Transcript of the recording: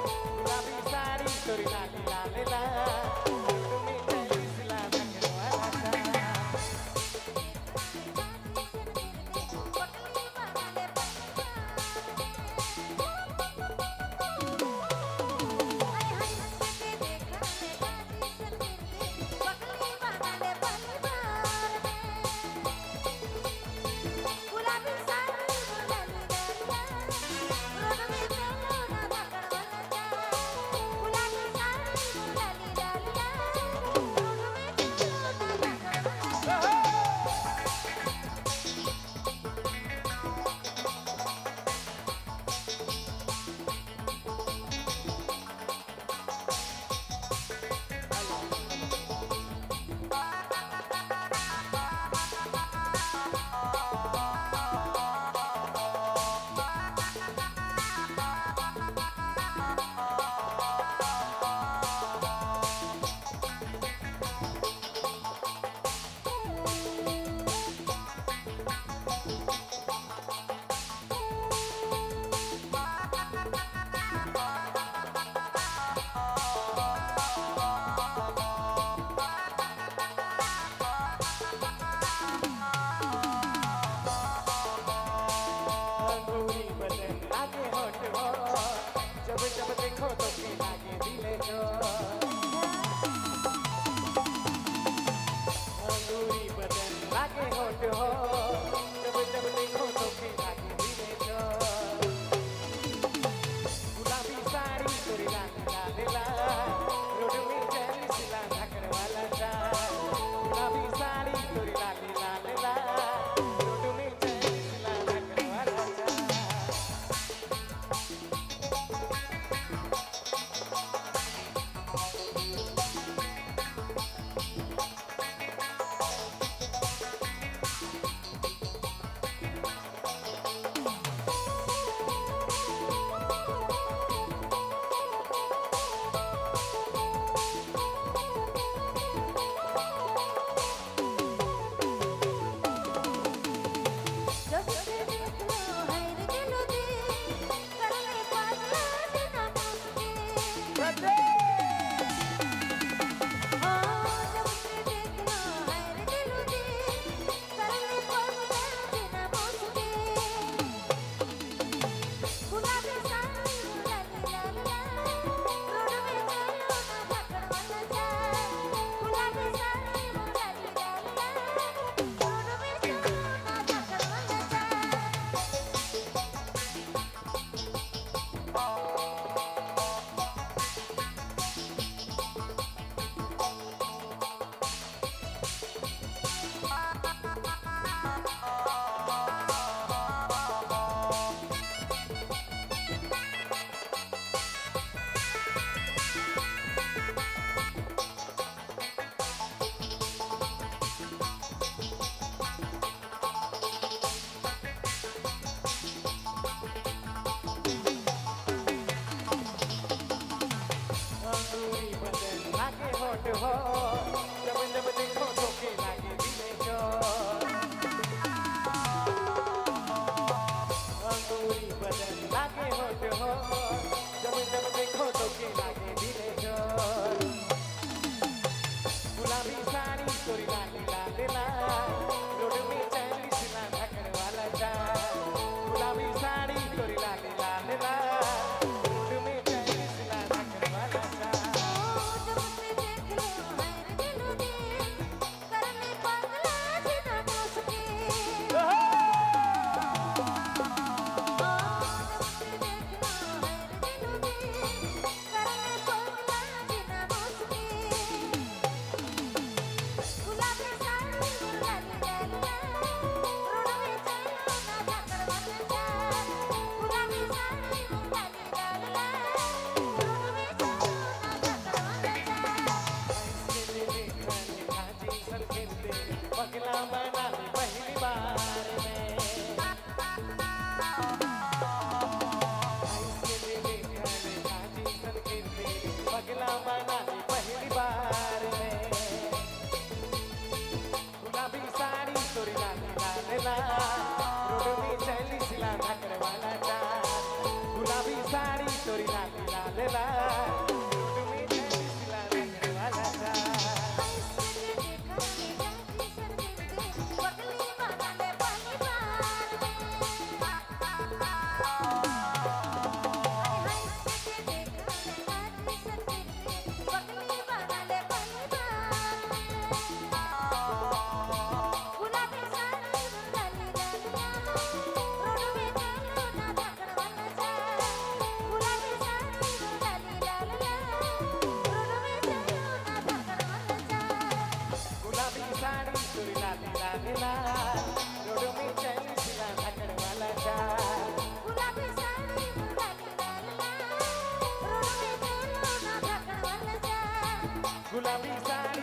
गुलाबी साडी तोरी लाली लालेला तुम्ही दिसला नगरवाला जब जब देखो तो के लागे दिले जो अंगूरी बदन लागे होठ हो जब जब देखो तो के लागे दिले जो गुलाबी साड़ी तोरी लाली लालेला रोड में चली सिला धकड़ वाला जा गुलाबी साड़ी तोरी लाली लालेला रोड में चली सिला धकड़ वाला जा लागे होठ हो जब जब देखो तो के लागे दिले जो अंगूरी बदन लागे होठ हो जब जब देखो तो के लागे दिले जो गुलाबी साड़ी तोरी लाली लालेला रोड में चली सिला धकड़ वाला जा गुलाबी साड़ी तोरी लाली लालेला रोड में चली सिला धकड़ वाला जा करने रोड में चैन सिला रखने वाला था। गुलाबी साड़ी तोरी लाली लाल लाल, रोड में चैन सिला रखने वाला था। गुलाबी साड़ी लाली लाल लाल, रोड में चैन ना ढकने वाला था। गुलाबी साड़ी